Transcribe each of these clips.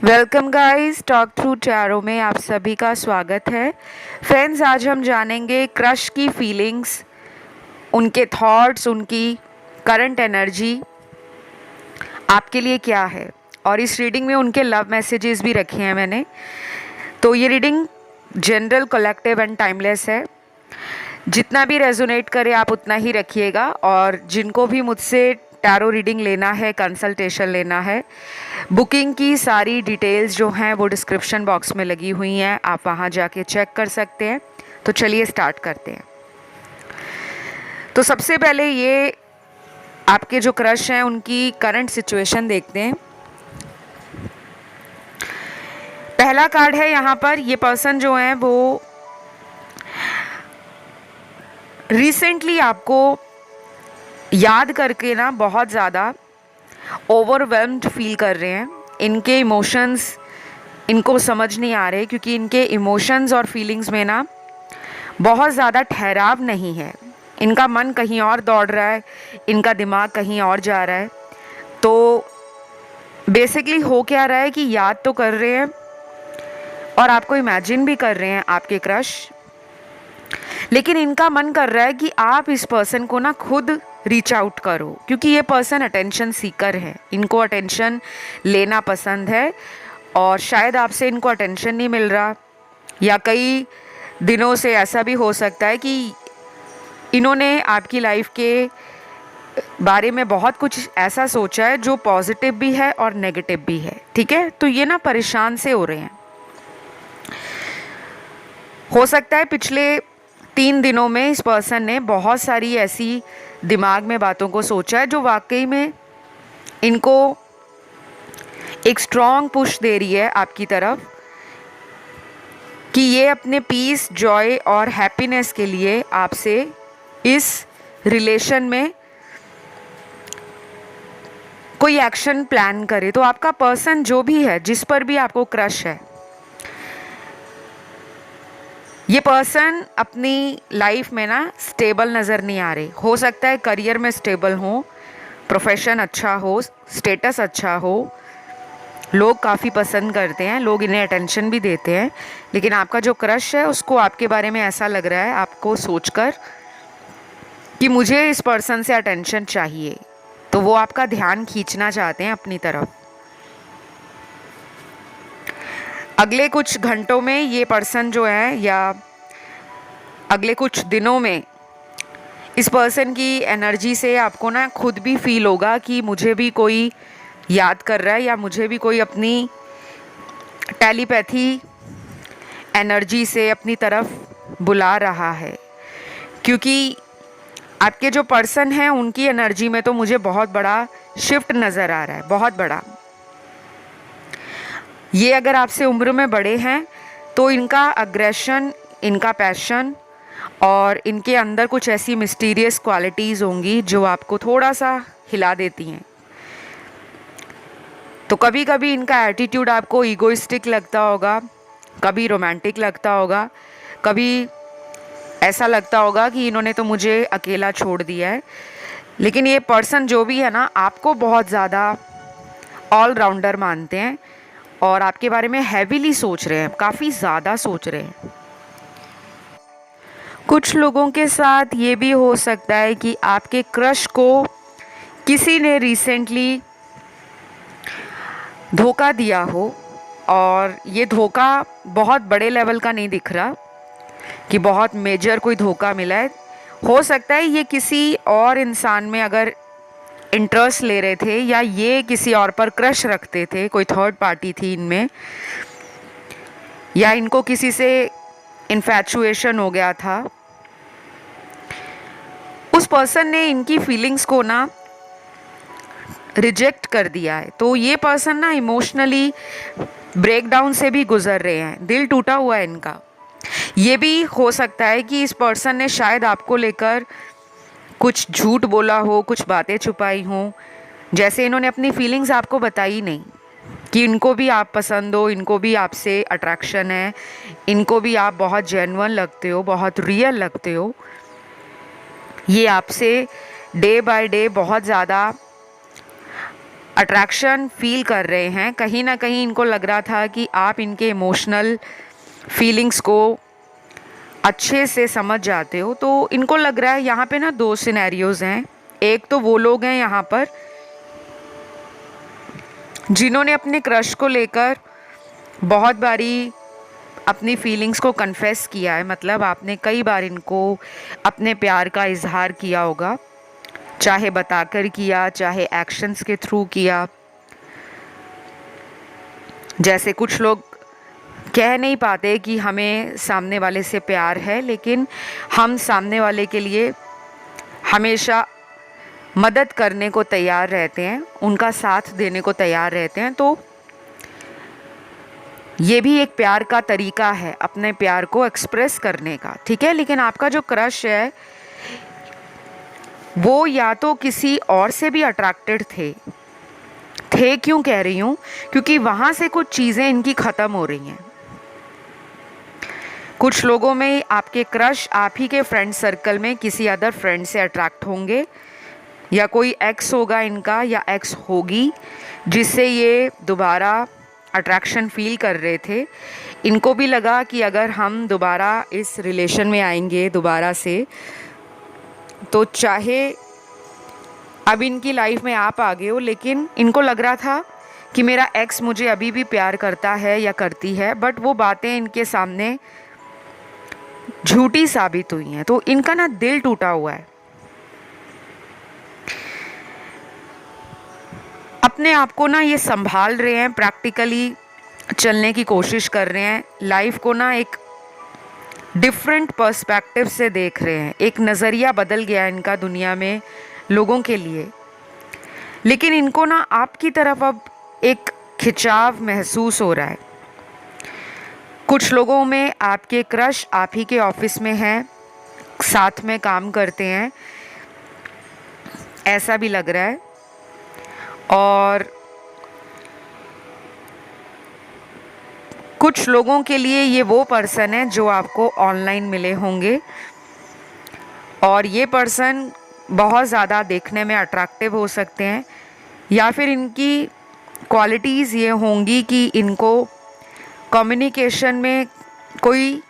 Welcome guys, talk through tarot में आप सभी का स्वागत है। फ्रेंड्स, आज हम जानेंगे क्रश की फीलिंग्स, उनके थॉट्स, उनकी करंट एनर्जी आपके लिए क्या है। और इस रीडिंग में उनके लव मैसेजेस भी रखे हैं मैंने। तो ये reading general, collective and timeless है। जितना भी रेजोनेट करे आप उतना ही रखिएगा। और जिनको भी मुझसे टैरो रीडिंग लेना है, कंसल्टेशन लेना है, बुकिंग की सारी डिटेल्स जो हैं वो डिस्क्रिप्शन बॉक्स में लगी हुई हैं, आप वहाँ जाके चेक कर सकते हैं। तो चलिए स्टार्ट करते हैं। तो सबसे पहले ये आपके जो क्रश हैं उनकी करंट सिचुएशन देखते हैं। पहला कार्ड है यहाँ पर, ये पर्सन जो है वो रिसेंटली आपको याद करके ना बहुत ज़्यादा ओवरवेल्म्ड फील कर रहे हैं। इनके इमोशंस इनको समझ नहीं आ रहे, क्योंकि इनके इमोशंस और फीलिंग्स में ना बहुत ज़्यादा ठहराव नहीं है। इनका मन कहीं और दौड़ रहा है, इनका दिमाग कहीं और जा रहा है। तो बेसिकली हो क्या रहा है कि याद तो कर रहे हैं और आपको इमेजिन भी कर रहे हैं आपके क्रश, लेकिन इनका मन कर रहा है कि आप इस पर्सन को ना खुद रीच आउट करो, क्योंकि ये पर्सन अटेंशन सीकर है। इनको अटेंशन लेना पसंद है और शायद आपसे इनको अटेंशन नहीं मिल रहा, या कई दिनों से ऐसा भी हो सकता है कि इन्होंने आपकी लाइफ के बारे में बहुत कुछ ऐसा सोचा है जो पॉजिटिव भी है और नेगेटिव भी है। ठीक है, तो ये ना परेशान से हो रहे हैं। हो सकता है पिछले 3 दिनों में इस पर्सन ने बहुत सारी ऐसी दिमाग में बातों को सोचा है जो वाकई में इनको एक स्ट्रॉन्ग पुश दे रही है आपकी तरफ, कि ये अपने पीस, जॉय और हैप्पीनेस के लिए आपसे इस रिलेशन में कोई एक्शन प्लान करे। तो आपका पर्सन जो भी है, जिस पर भी आपको क्रश है, ये पर्सन अपनी लाइफ में ना स्टेबल नज़र नहीं आ रहे। हो सकता है करियर में स्टेबल हो, प्रोफेशन अच्छा हो, स्टेटस अच्छा हो, लोग काफ़ी पसंद करते हैं, लोग इन्हें अटेंशन भी देते हैं, लेकिन आपका जो क्रश है उसको आपके बारे में ऐसा लग रहा है आपको सोचकर कि मुझे इस पर्सन से अटेंशन चाहिए। तो वो आपका ध्यान खींचना चाहते हैं अपनी तरफ। अगले कुछ घंटों में ये पर्सन जो है, या अगले कुछ दिनों में, इस पर्सन की एनर्जी से आपको ना खुद भी फील होगा कि मुझे भी कोई याद कर रहा है, या मुझे भी कोई अपनी टेलीपैथी एनर्जी से अपनी तरफ बुला रहा है। क्योंकि आपके जो पर्सन हैं उनकी एनर्जी में तो मुझे बहुत बड़ा शिफ्ट नज़र आ रहा है, बहुत बड़ा। ये अगर आपसे उम्र में बड़े हैं तो इनका अग्रेशन, इनका पैशन और इनके अंदर कुछ ऐसी मिस्टीरियस क्वालिटीज़ होंगी जो आपको थोड़ा सा हिला देती हैं। तो कभी कभी इनका एटीट्यूड आपको ईगोइस्टिक लगता होगा, कभी रोमांटिक लगता होगा, कभी ऐसा लगता होगा कि इन्होंने तो मुझे अकेला छोड़ दिया है। लेकिन ये पर्सन जो भी है ना, आपको बहुत ज़्यादा ऑलराउंडर मानते हैं और आपके बारे में हैवीली सोच रहे हैं, काफ़ी ज़्यादा सोच रहे हैं। कुछ लोगों के साथ ये भी हो सकता है कि आपके क्रश को किसी ने रिसेंटली धोखा दिया हो, और ये धोखा बहुत बड़े लेवल का नहीं दिख रहा कि बहुत मेजर कोई धोखा मिला है। हो सकता है ये किसी और इंसान में अगर इंटरेस्ट ले रहे थे, या ये किसी और पर क्रश रखते थे, कोई थर्ड पार्टी थी इनमें, या इनको किसी से इन्फैचुएशन हो गया था। उस पर्सन ने इनकी फीलिंग्स को ना रिजेक्ट कर दिया है। तो ये पर्सन ना इमोशनली ब्रेकडाउन से भी गुजर रहे हैं, दिल टूटा हुआ है इनका। ये भी हो सकता है कि इस पर्सन ने शायद आपको लेकर कुछ झूठ बोला हो, कुछ बातें छुपाई हों, जैसे इन्होंने अपनी फीलिंग्स आपको बताई नहीं, कि इनको भी आप पसंद हो, इनको भी आपसे अट्रैक्शन है, इनको भी आप बहुत जेन्युइन लगते हो, बहुत रियल लगते हो। ये आपसे डे बाय डे बहुत ज़्यादा अट्रैक्शन फील कर रहे हैं। कहीं ना कहीं इनको लग रहा था कि आप इनके इमोशनल फीलिंग्स को अच्छे से समझ जाते हो। तो इनको लग रहा है यहाँ पे ना दो सिनेरियोज़ हैं। एक तो वो लोग हैं यहाँ पर जिन्होंने अपने क्रश को लेकर बहुत बारी अपनी फीलिंग्स को कन्फेस किया है, मतलब आपने कई बार इनको अपने प्यार का इजहार किया होगा, चाहे बताकर किया, चाहे एक्शंस के थ्रू किया। जैसे कुछ लोग कह नहीं पाते कि हमें सामने वाले से प्यार है, लेकिन हम सामने वाले के लिए हमेशा मदद करने को तैयार रहते हैं, उनका साथ देने को तैयार रहते हैं। तो ये भी एक प्यार का तरीका है अपने प्यार को एक्सप्रेस करने का, ठीक है। लेकिन आपका जो क्रश है वो या तो किसी और से भी अट्रैक्टेड थे क्यों कह रही हूँ, क्योंकि वहाँ से कुछ चीज़ें इनकी ख़त्म हो रही हैं। कुछ लोगों में आपके क्रश आप ही के फ्रेंड सर्कल में किसी अदर फ्रेंड से अट्रैक्ट होंगे, या कोई एक्स होगा इनका या एक्स होगी जिससे ये दोबारा अट्रैक्शन फील कर रहे थे। इनको भी लगा कि अगर हम दोबारा इस रिलेशन में आएंगे दोबारा से, तो चाहे अब इनकी लाइफ में आप आ गए हो, लेकिन इनको लग रहा था कि मेरा एक्स मुझे अभी भी प्यार करता है या करती है, बट वो बातें इनके सामने झूठी साबित हुई हैं। तो इनका ना दिल टूटा हुआ है, अपने आप को ना ये संभाल रहे हैं, प्रैक्टिकली चलने की कोशिश कर रहे हैं, लाइफ को ना एक डिफरेंट पर्सपेक्टिव से देख रहे हैं। एक नज़रिया बदल गया इनका दुनिया में लोगों के लिए। लेकिन इनको ना आपकी तरफ अब एक खिंचाव महसूस हो रहा है। कुछ लोगों में आपके क्रश आप ही के ऑफिस में हैं, साथ में काम करते हैं, ऐसा भी लग रहा है। और कुछ लोगों के लिए ये वो पर्सन है जो आपको ऑनलाइन मिले होंगे, और ये पर्सन बहुत ज़्यादा देखने में अट्रैक्टिव हो सकते हैं, या फिर इनकी क्वालिटीज़ ये होंगी कि इनको कम्युनिकेशन में कोई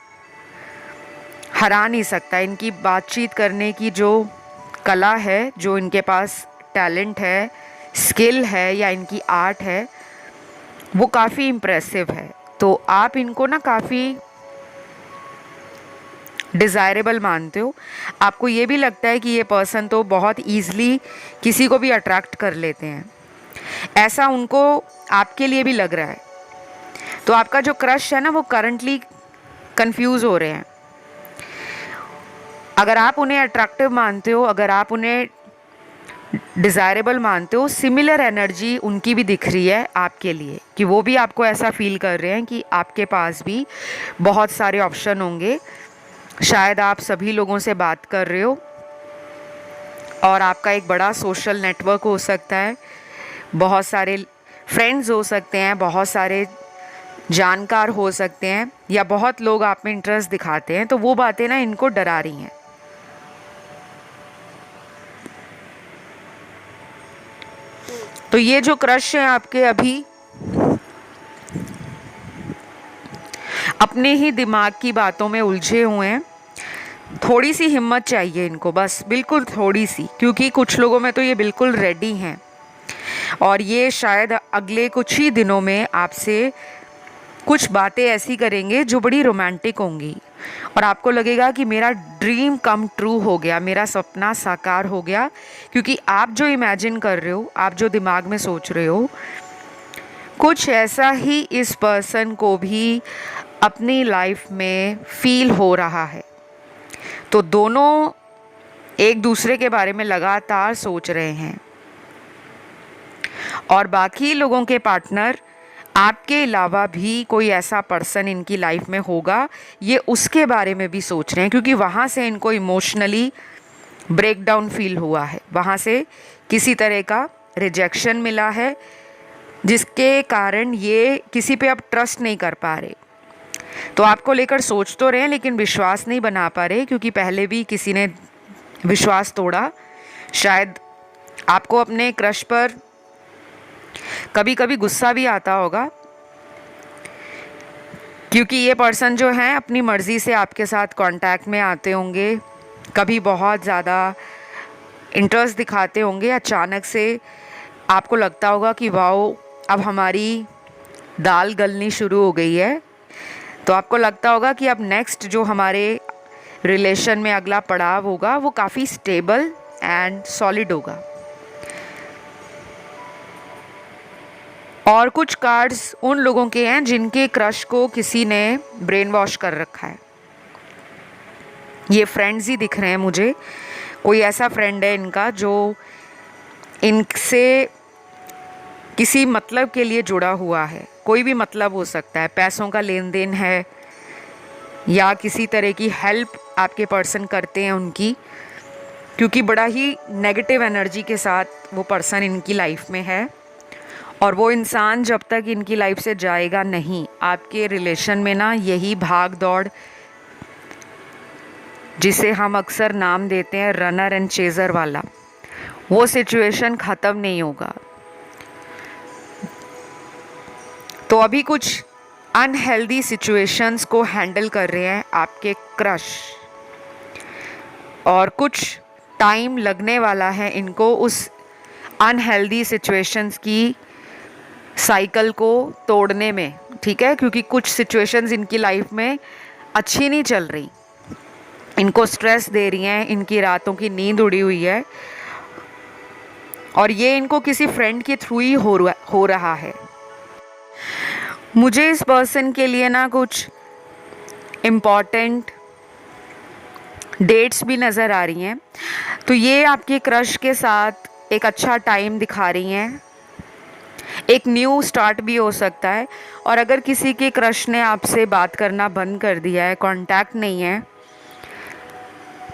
हरा नहीं सकता। इनकी बातचीत करने की जो कला है, जो इनके पास टैलेंट है, स्किल है या इनकी आर्ट है, वो काफ़ी इम्प्रेसिव है। तो आप इनको ना काफ़ी डिज़ायरेबल मानते हो। आपको ये भी लगता है कि ये पर्सन तो बहुत ईज़िली किसी को भी अट्रैक्ट कर लेते हैं, ऐसा उनको आपके लिए भी लग रहा है। तो आपका जो क्रश है ना, वो करंटली कंफ्यूज हो रहे हैं। अगर आप उन्हें अट्रैक्टिव मानते हो, अगर आप उन्हें डिज़ायरेबल मानते हो, सिमिलर एनर्जी उनकी भी दिख रही है आपके लिए, कि वो भी आपको ऐसा फील कर रहे हैं कि आपके पास भी बहुत सारे ऑप्शन होंगे। शायद आप सभी लोगों से बात कर रहे हो और आपका एक बड़ा सोशल नेटवर्क हो सकता है, बहुत सारे फ्रेंड्स हो सकते हैं, बहुत सारे जानकार हो सकते हैं, या बहुत लोग आप में इंटरेस्ट दिखाते हैं। तो वो बातें ना इनको डरा रही हैं। तो ये जो क्रश है आपके, अभी अपने ही दिमाग की बातों में उलझे हुए हैं। थोड़ी सी हिम्मत चाहिए इनको, बस बिल्कुल थोड़ी सी, क्योंकि कुछ लोगों में तो ये बिल्कुल रेडी हैं, और ये शायद अगले कुछ ही दिनों में आपसे कुछ बातें ऐसी करेंगे जो बड़ी रोमांटिक होंगी, और आपको लगेगा कि मेरा ड्रीम कम ट्रू हो गया, मेरा सपना साकार हो गया। क्योंकि आप जो इमेजिन कर रहे हो, आप जो दिमाग में सोच रहे हो, कुछ ऐसा ही इस पर्सन को भी अपनी लाइफ में फील हो रहा है। तो दोनों एक दूसरे के बारे में लगातार सोच रहे हैं, और बाकी लोगों के पार्टनर आपके अलावा भी कोई ऐसा पर्सन इनकी लाइफ में होगा, ये उसके बारे में भी सोच रहे हैं, क्योंकि वहाँ से इनको इमोशनली ब्रेकडाउन फील हुआ है, वहाँ से किसी तरह का रिजेक्शन मिला है, जिसके कारण ये किसी पे अब ट्रस्ट नहीं कर पा रहे। तो आपको लेकर सोच तो रहे हैं, लेकिन विश्वास नहीं बना पा रहे, क्योंकि पहले भी किसी ने विश्वास तोड़ा। शायद आपको अपने क्रश पर कभी कभी गुस्सा भी आता होगा, क्योंकि ये पर्सन जो हैं अपनी मर्ज़ी से आपके साथ कांटेक्ट में आते होंगे, कभी बहुत ज़्यादा इंटरेस्ट दिखाते होंगे, अचानक से आपको लगता होगा कि वाओ अब हमारी दाल गलनी शुरू हो गई है। तो आपको लगता होगा कि अब नेक्स्ट जो हमारे रिलेशन में अगला पड़ाव होगा वो काफ़ी स्टेबल एंड सॉलिड होगा। और कुछ कार्ड्स उन लोगों के हैं जिनके क्रश को किसी ने ब्रेन वॉश कर रखा है। ये फ्रेंड्स ही दिख रहे हैं मुझे, कोई ऐसा फ्रेंड है इनका जो इनसे किसी मतलब के लिए जुड़ा हुआ है। कोई भी मतलब हो सकता है, पैसों का लेन देन है या किसी तरह की हेल्प आपके पर्सन करते हैं उनकी, क्योंकि बड़ा ही नेगेटिव एनर्जी के साथ वो पर्सन इनकी लाइफ में है। और वो इंसान जब तक इनकी लाइफ से जाएगा नहीं, आपके रिलेशन में ना यही भाग दौड़, जिसे हम अक्सर नाम देते हैं रनर एंड चेज़र वाला, वो सिचुएशन ख़त्म नहीं होगा। तो अभी कुछ अनहेल्दी सिचुएशंस को हैंडल कर रहे हैं आपके क्रश, और कुछ टाइम लगने वाला है इनको उस अनहेल्दी सिचुएशंस की साइकिल को तोड़ने में, ठीक है, क्योंकि कुछ सिचुएशंस इनकी लाइफ में अच्छी नहीं चल रही, इनको स्ट्रेस दे रही हैं, इनकी रातों की नींद उड़ी हुई है, और ये इनको किसी फ्रेंड के थ्रू ही हो रहा है। मुझे इस पर्सन के लिए ना कुछ इम्पॉर्टेंट डेट्स भी नज़र आ रही हैं। तो ये आपके क्रश के साथ एक अच्छा टाइम दिखा रही हैं, एक न्यू स्टार्ट भी हो सकता है। और अगर किसी के क्रश ने आपसे बात करना बंद कर दिया है, कांटेक्ट नहीं है,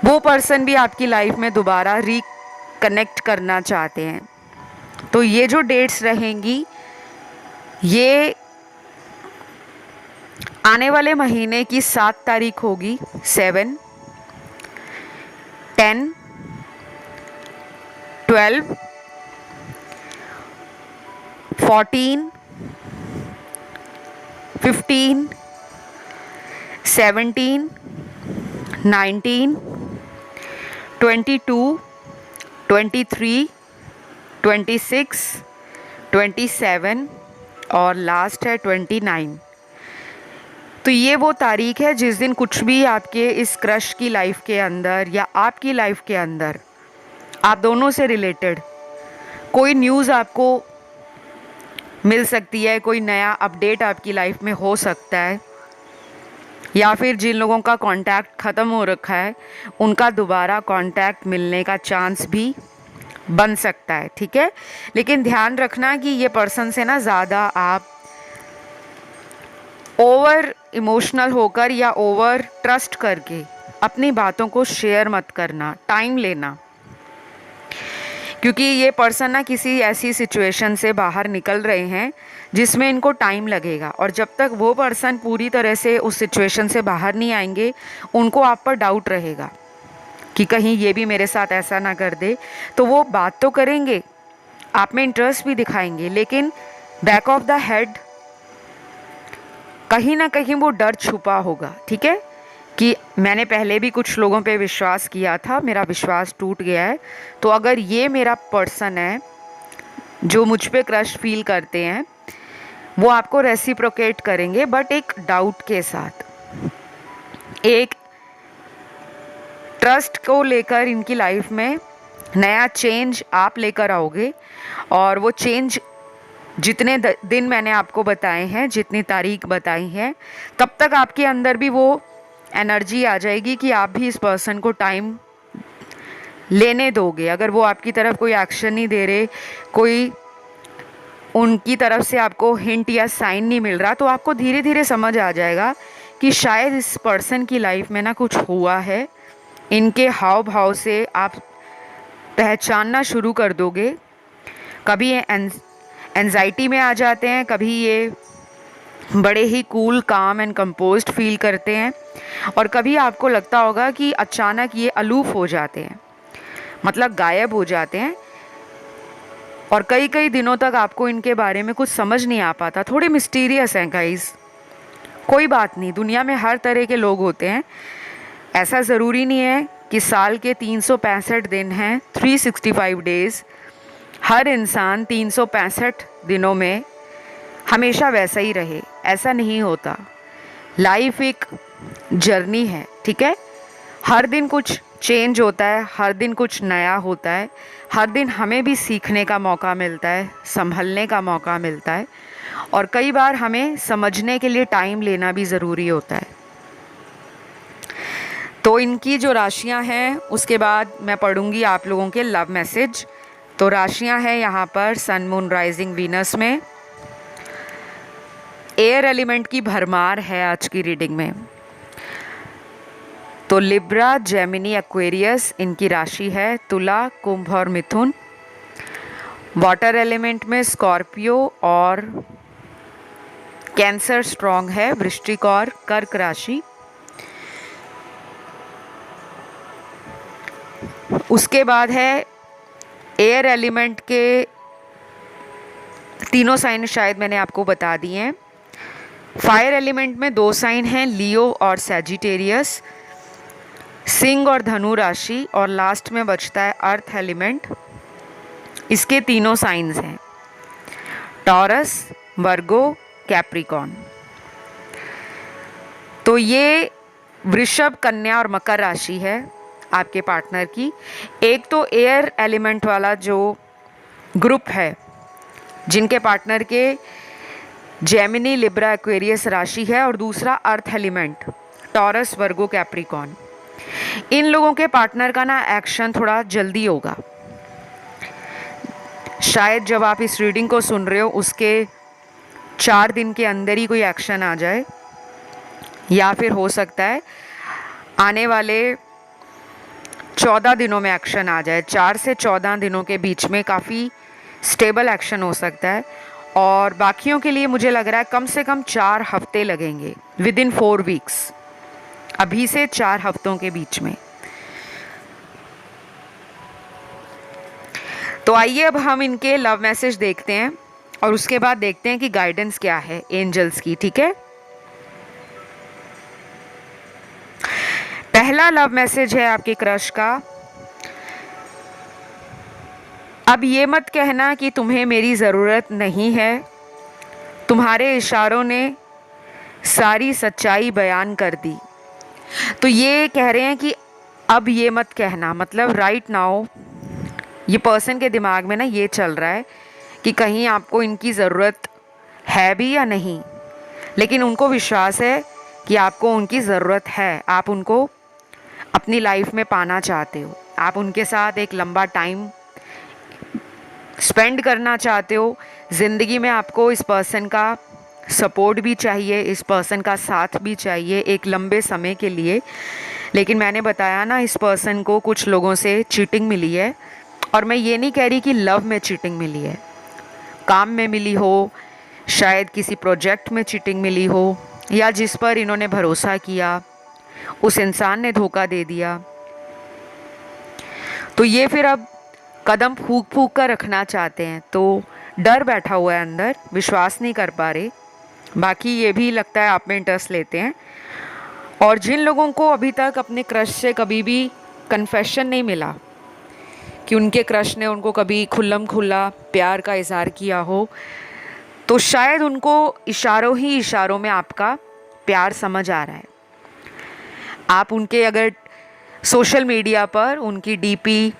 वो पर्सन भी आपकी लाइफ में दोबारा रिकनेक्ट करना चाहते हैं। तो ये जो डेट्स रहेंगी ये आने वाले महीने की 7 तारीख होगी, 7, 10, 12, 14, 15, 17, 19, 22, 23, 26, 27 और लास्ट है 29। तो ये वो तारीख है जिस दिन कुछ भी आपके इस क्रश की लाइफ के अंदर या आपकी लाइफ के अंदर आप दोनों से रिलेटेड कोई न्यूज़ आपको मिल सकती है, कोई नया अपडेट आपकी लाइफ में हो सकता है, या फिर जिन लोगों का कांटेक्ट ख़त्म हो रखा है उनका दोबारा कांटेक्ट मिलने का चांस भी बन सकता है, ठीक है। लेकिन ध्यान रखना कि ये पर्सन से ना ज़्यादा आप ओवर इमोशनल होकर या ओवर ट्रस्ट करके अपनी बातों को शेयर मत करना, टाइम लेना, क्योंकि ये पर्सन ना किसी ऐसी सिचुएशन से बाहर निकल रहे हैं जिसमें इनको टाइम लगेगा, और जब तक वो पर्सन पूरी तरह से उस सिचुएशन से बाहर नहीं आएंगे उनको आप पर डाउट रहेगा कि कहीं ये भी मेरे साथ ऐसा ना कर दे। तो वो बात तो करेंगे, आप में इंटरेस्ट भी दिखाएंगे, लेकिन बैक ऑफ द हेड कहीं ना कहीं वो डर छुपा होगा, ठीक है, कि मैंने पहले भी कुछ लोगों पे विश्वास किया था, मेरा विश्वास टूट गया है। तो अगर ये मेरा पर्सन है जो मुझ पे क्रश फील करते हैं, वो आपको रेसिप्रोकेट करेंगे, बट एक डाउट के साथ, एक ट्रस्ट को लेकर इनकी लाइफ में नया चेंज आप लेकर आओगे। और वो चेंज जितने दिन मैंने आपको बताए हैं, जितनी तारीख बताई है, तब तक आपके अंदर भी वो एनर्जी आ जाएगी कि आप भी इस पर्सन को टाइम लेने दोगे। अगर वो आपकी तरफ कोई एक्शन नहीं दे रहे, कोई उनकी तरफ से आपको हिंट या साइन नहीं मिल रहा, तो आपको धीरे धीरे समझ आ जाएगा कि शायद इस पर्सन की लाइफ में ना कुछ हुआ है। इनके हाव भाव से आप पहचानना शुरू कर दोगे। कभी ये एंजाइटी में आ जाते हैं, कभी ये बड़े ही कूल, काम एंड कंपोज्ड फील करते हैं, और कभी आपको लगता होगा कि अचानक ये अलूफ हो जाते हैं, मतलब गायब हो जाते हैं। और कई कई दिनों तक आपको इनके बारे में कुछ समझ नहीं आ पाता, थोड़े मिस्टीरियस हैं गाइस। कोई बात नहीं, दुनिया में हर तरह के लोग होते हैं। ऐसा ज़रूरी नहीं है कि साल के 365 दिन हैं, 365 डेज़, हर इंसान 365 दिनों में हमेशा वैसा ही रहे, ऐसा नहीं होता। लाइफ एक जर्नी है, ठीक है। हर दिन कुछ चेंज होता है, हर दिन कुछ नया होता है, हर दिन हमें भी सीखने का मौका मिलता है, संभलने का मौका मिलता है, और कई बार हमें समझने के लिए टाइम लेना भी ज़रूरी होता है। तो इनकी जो राशियां हैं उसके बाद मैं पढ़ूंगी आप लोगों के लव मैसेज। तो राशियां हैं यहाँ पर सन मून राइजिंग वीनस में। एयर एलिमेंट की भरमार है आज की रीडिंग में। तो लिब्रा, जेमिनी, एक्वेरियस इनकी राशि है, तुला, कुंभ और मिथुन। वाटर एलिमेंट में स्कॉर्पियो और कैंसर स्ट्रॉन्ग है, वृश्चिक और कर्क राशि। उसके बाद है एयर एलिमेंट के तीनों साइन शायद मैंने आपको बता दिए हैं। फायर एलिमेंट में 2 साइन हैं, लियो और सैजिटेरियस, सिंह और धनु राशि, और लास्ट में बचता है अर्थ एलिमेंट। इसके तीनों साइंस हैं टॉरस, वर्गो, कैप्रिकॉन। तो ये वृषभ, कन्या और मकर राशि है आपके पार्टनर की। एक तो एयर एलिमेंट वाला जो ग्रुप है जिनके पार्टनर के जेमिनी, लिब्रा, एक्वेरियस राशि है, और दूसरा अर्थ एलिमेंट टॉरस, वर्गो, कैप्रिकॉन। इन लोगों के पार्टनर का ना एक्शन थोड़ा जल्दी होगा। शायद जब आप इस रीडिंग को सुन रहे हो उसके 4 दिन के अंदर ही कोई एक्शन आ जाए, या फिर हो सकता है आने वाले 14 दिनों में एक्शन आ जाए। 4 से 14 दिनों के बीच में काफ़ी स्टेबल एक्शन हो सकता है, और बाकियों के लिए मुझे लग रहा है कम से कम 4 हफ्ते लगेंगे, विद इन 4 वीक्स, अभी से 4 हफ्तों के बीच में। तो आइए अब हम इनके लव मैसेज देखते हैं, और उसके बाद देखते हैं कि गाइडेंस क्या है एंजल्स की, ठीक है। पहला लव मैसेज है आपके क्रश का। अब ये मत कहना कि तुम्हें मेरी ज़रूरत नहीं है, तुम्हारे इशारों ने सारी सच्चाई बयान कर दी। तो ये कह रहे हैं कि अब ये मत कहना, मतलब राइट नाउ ये पर्सन के दिमाग में ना ये चल रहा है कि कहीं आपको इनकी ज़रूरत है भी या नहीं, लेकिन उनको विश्वास है कि आपको उनकी ज़रूरत है। आप उनको अपनी लाइफ में पाना चाहते हो, आप उनके साथ एक लंबा टाइम स्पेंड करना चाहते हो। ज़िंदगी में आपको इस पर्सन का सपोर्ट भी चाहिए, इस पर्सन का साथ भी चाहिए एक लंबे समय के लिए। लेकिन मैंने बताया ना, इस पर्सन को कुछ लोगों से चीटिंग मिली है, और मैं ये नहीं कह रही कि लव में चीटिंग मिली है, काम में मिली हो, शायद किसी प्रोजेक्ट में चीटिंग मिली हो, या जिस पर इन्होंने भरोसा किया उस इंसान ने धोखा दे दिया। तो ये फिर अब कदम फूंक फूंक कर रखना चाहते हैं, तो डर बैठा हुआ है अंदर, विश्वास नहीं कर पा रहे। बाकी ये भी लगता है आप में इंटरेस्ट लेते हैं। और जिन लोगों को अभी तक अपने क्रश से कभी भी कन्फेशन नहीं मिला कि उनके क्रश ने उनको कभी खुल्लम खुल्ला प्यार का इजहार किया हो, तो शायद उनको इशारों ही इशारों में आपका प्यार समझ आ रहा है। आप उनके अगर सोशल मीडिया पर उनकी डीपी,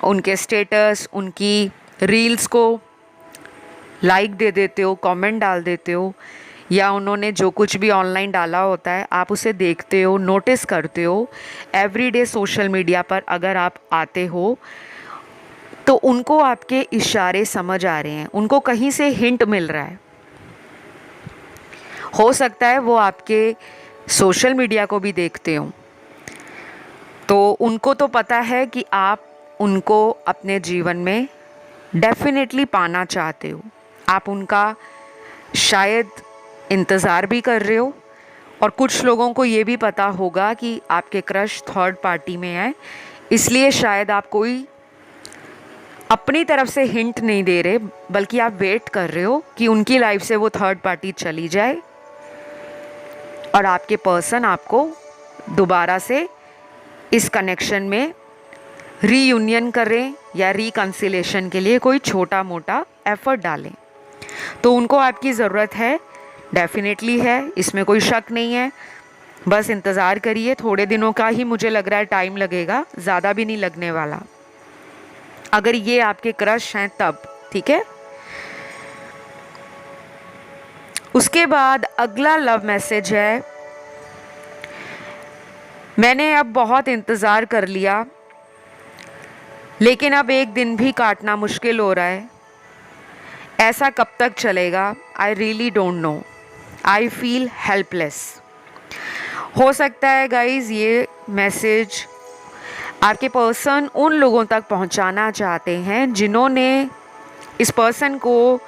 उनके स्टेटस, उनकी रील्स को लाइक दे देते हो, कमेंट डाल देते हो, या उन्होंने जो कुछ भी ऑनलाइन डाला होता है आप उसे देखते हो, नोटिस करते हो, एवरीडे सोशल मीडिया पर अगर आप आते हो, तो उनको आपके इशारे समझ आ रहे हैं, उनको कहीं से हिंट मिल रहा है। हो सकता है वो आपके सोशल मीडिया को भी देखते हो, तो उनको तो पता है कि आप उनको अपने जीवन में डेफिनेटली पाना चाहते हो। आप उनका शायद इंतज़ार भी कर रहे हो, और कुछ लोगों को ये भी पता होगा कि आपके क्रश थर्ड पार्टी में है, इसलिए शायद आप कोई अपनी तरफ से हिंट नहीं दे रहे, बल्कि आप वेट कर रहे हो कि उनकी लाइफ से वो थर्ड पार्टी चली जाए और आपके पर्सन आपको दोबारा से इस कनेक्शन में रीयूनियन करें या रिकन्सिलेशन के लिए कोई छोटा मोटा एफर्ट डालें। तो उनको आपकी ज़रूरत है, डेफिनेटली है, इसमें कोई शक नहीं है। बस इंतज़ार करिए, थोड़े दिनों का ही मुझे लग रहा है टाइम लगेगा, ज़्यादा भी नहीं लगने वाला, अगर ये आपके क्रश हैं तब, ठीक है। उसके बाद अगला लव मैसेज है, मैंने अब बहुत इंतज़ार कर लिया लेकिन अब एक दिन भी काटना मुश्किल हो रहा है, ऐसा कब तक चलेगा? I really don't know, I feel helpless. हो सकता है गाइज ये मैसेज आपके पर्सन उन लोगों तक पहुंचाना चाहते हैं जिन्होंने इस पर्सन को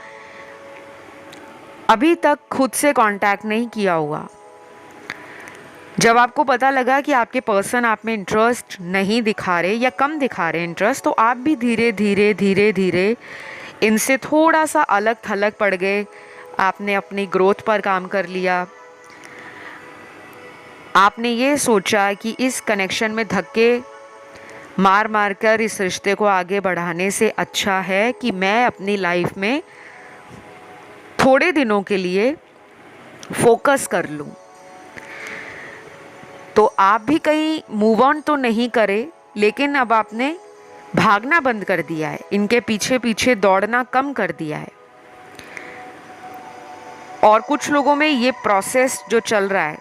अभी तक खुद से कांटेक्ट नहीं किया हुआ। जब आपको पता लगा कि आपके पर्सन आप में इंटरेस्ट नहीं दिखा रहे या कम दिखा रहे इंटरेस्ट, तो आप भी धीरे धीरे धीरे धीरे इनसे थोड़ा सा अलग थलग पड़ गए। आपने अपनी ग्रोथ पर काम कर लिया, आपने ये सोचा कि इस कनेक्शन में धक्के मार मार कर इस रिश्ते को आगे बढ़ाने से अच्छा है कि मैं अपनी लाइफ में थोड़े दिनों के लिए फोकस कर लूं। तो आप भी कहीं मूव ऑन तो नहीं करे, लेकिन अब आपने भागना बंद कर दिया है, इनके पीछे पीछे दौड़ना कम कर दिया है। और कुछ लोगों में ये प्रोसेस जो चल रहा है,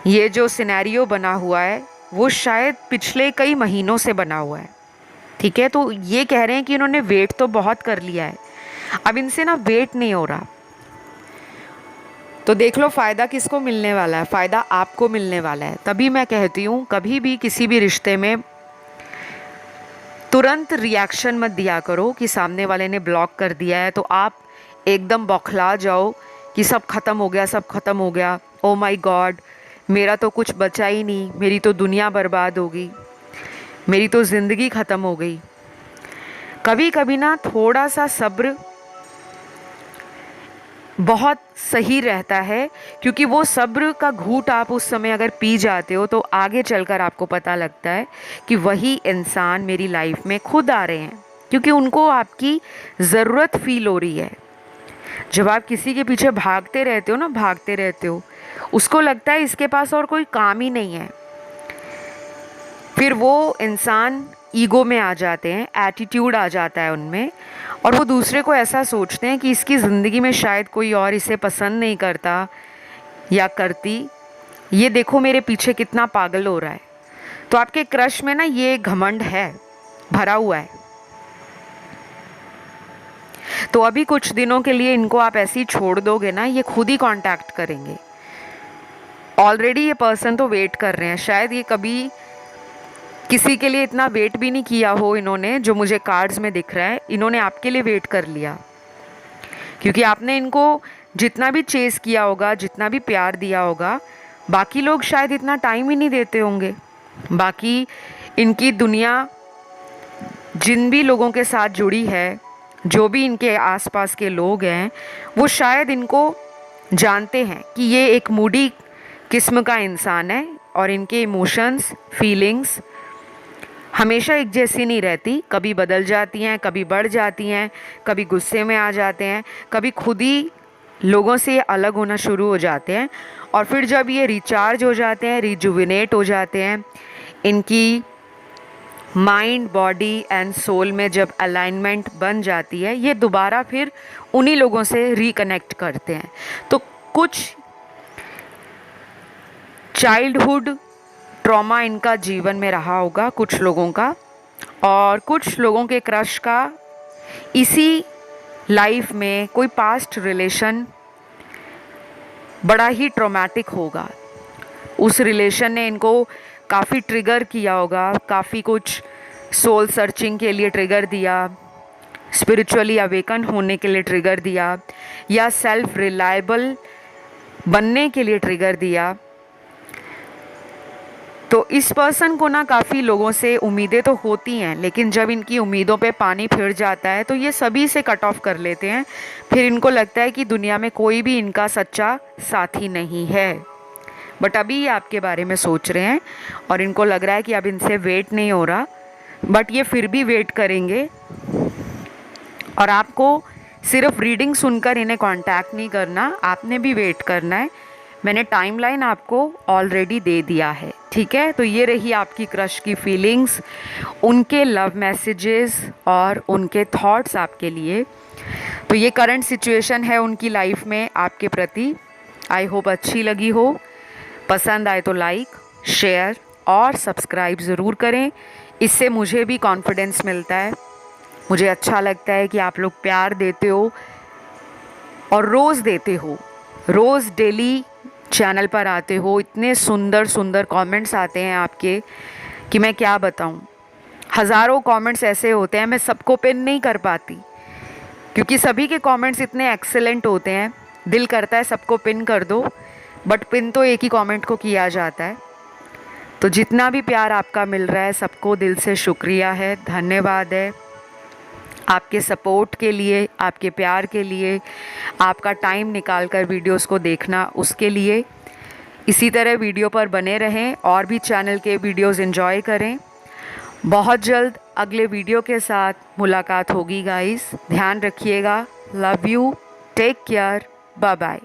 ये जो सिनेरियो बना हुआ है, वो शायद पिछले कई महीनों से बना हुआ है, ठीक है। तो ये कह रहे हैं कि इन्होंने वेट तो बहुत कर लिया है, अब इनसे ना वेट नहीं हो रहा। तो देख लो फ़ायदा किसको मिलने वाला है, फ़ायदा आपको मिलने वाला है। तभी मैं कहती हूँ कभी भी किसी भी रिश्ते में तुरंत रिएक्शन मत दिया करो कि सामने वाले ने ब्लॉक कर दिया है तो आप एकदम बौखला जाओ कि सब ख़त्म हो गया, सब ख़त्म हो गया, ओ माय गॉड मेरा तो कुछ बचा ही नहीं, मेरी तो दुनिया बर्बाद हो गई, मेरी तो ज़िंदगी ख़त्म हो गई। कभी कभी ना थोड़ा सा सब्र बहुत सही रहता है, क्योंकि वो सब्र का घूंट आप उस समय अगर पी जाते हो तो आगे चलकर आपको पता लगता है कि वही इंसान मेरी लाइफ में खुद आ रहे हैं, क्योंकि उनको आपकी ज़रूरत फील हो रही है। जब आप किसी के पीछे भागते रहते हो ना, भागते रहते हो, उसको लगता है इसके पास और कोई काम ही नहीं है। फिर वो इंसान ईगो में आ जाते हैं, एटीट्यूड आ जाता है उनमें, और वो दूसरे को ऐसा सोचते हैं कि इसकी ज़िंदगी में शायद कोई और इसे पसंद नहीं करता या करती, ये देखो मेरे पीछे कितना पागल हो रहा है। तो आपके क्रश में ना ये घमंड है, भरा हुआ है। तो अभी कुछ दिनों के लिए इनको आप ऐसे ही छोड़ दोगे ना, ये खुद ही कांटेक्ट करेंगे। ऑलरेडी ये पर्सन तो वेट कर रहे हैं, शायद ये कभी किसी के लिए इतना वेट भी नहीं किया हो इन्होंने, जो मुझे कार्ड्स में दिख रहा है, इन्होंने आपके लिए वेट कर लिया, क्योंकि आपने इनको जितना भी चेस किया होगा, जितना भी प्यार दिया होगा, बाकी लोग शायद इतना टाइम ही नहीं देते होंगे। बाकी इनकी दुनिया जिन भी लोगों के साथ जुड़ी है, जो भी इनके आसपास के लोग हैं, वो शायद इनको जानते हैं कि ये एक मूडी किस्म का इंसान है और इनके इमोशंस, फीलिंग्स हमेशा एक जैसी नहीं रहती, कभी बदल जाती हैं, कभी बढ़ जाती हैं, कभी गुस्से में आ जाते हैं, कभी खुद ही लोगों से अलग होना शुरू हो जाते हैं। और फिर जब ये रिचार्ज हो जाते हैं, रिजुविनेट हो जाते हैं, इनकी माइंड, बॉडी एंड सोल में जब अलाइनमेंट बन जाती है, ये दोबारा फिर उन्हीं लोगों से रिकनेक्ट करते हैं। तो कुछ चाइल्डहुड ट्रॉमा इनका जीवन में रहा होगा कुछ लोगों का, और कुछ लोगों के क्रश का इसी लाइफ में कोई पास्ट रिलेशन बड़ा ही ट्रॉमेटिक होगा। उस रिलेशन ने इनको काफ़ी ट्रिगर किया होगा, काफ़ी कुछ सोल सर्चिंग के लिए ट्रिगर दिया, स्पिरिचुअली अवेकन होने के लिए ट्रिगर दिया, या सेल्फ रिलायबल बनने के लिए ट्रिगर दिया। तो इस पर्सन को ना काफ़ी लोगों से उम्मीदें तो होती हैं, लेकिन जब इनकी उम्मीदों पे पानी फिर जाता है तो ये सभी से कट ऑफ कर लेते हैं। फिर इनको लगता है कि दुनिया में कोई भी इनका सच्चा साथी नहीं है। बट अभी ये आपके बारे में सोच रहे हैं और इनको लग रहा है कि अब इनसे वेट नहीं हो रहा, बट ये फिर भी वेट करेंगे। और आपको सिर्फ रीडिंग सुनकर इन्हें कांटेक्ट नहीं करना, आपने भी वेट करना है। मैंने टाइमलाइन आपको ऑलरेडी दे दिया है, ठीक है। तो ये रही आपकी क्रश की फीलिंग्स, उनके लव मैसेजेस और उनके थॉट्स आपके लिए। तो ये करंट सिचुएशन है उनकी लाइफ में आपके प्रति। आई होप अच्छी लगी हो। पसंद आए तो लाइक, शेयर और सब्सक्राइब ज़रूर करें। इससे मुझे भी कॉन्फिडेंस मिलता है। मुझे अच्छा लगता है कि आप लोग प्यार देते हो और रोज़ देते हो, रोज़ डेली चैनल पर आते हो। इतने सुंदर सुंदर कमेंट्स आते हैं आपके कि मैं क्या बताऊं। हज़ारों कमेंट्स ऐसे होते हैं, मैं सबको पिन नहीं कर पाती क्योंकि सभी के कमेंट्स इतने एक्सेलेंट होते हैं। दिल करता है सबको पिन कर दो, बट पिन तो एक ही कमेंट को किया जाता है। तो जितना भी प्यार आपका मिल रहा है, सबको दिल से शुक्रिया है, धन्यवाद है आपके सपोर्ट के लिए, आपके प्यार के लिए, आपका टाइम निकाल कर वीडियोस को देखना उसके लिए। इसी तरह वीडियो पर बने रहें और भी चैनल के वीडियोस एंजॉय करें। बहुत जल्द अगले वीडियो के साथ मुलाकात होगी गाइस। ध्यान रखिएगा। Love you, take care, bye bye.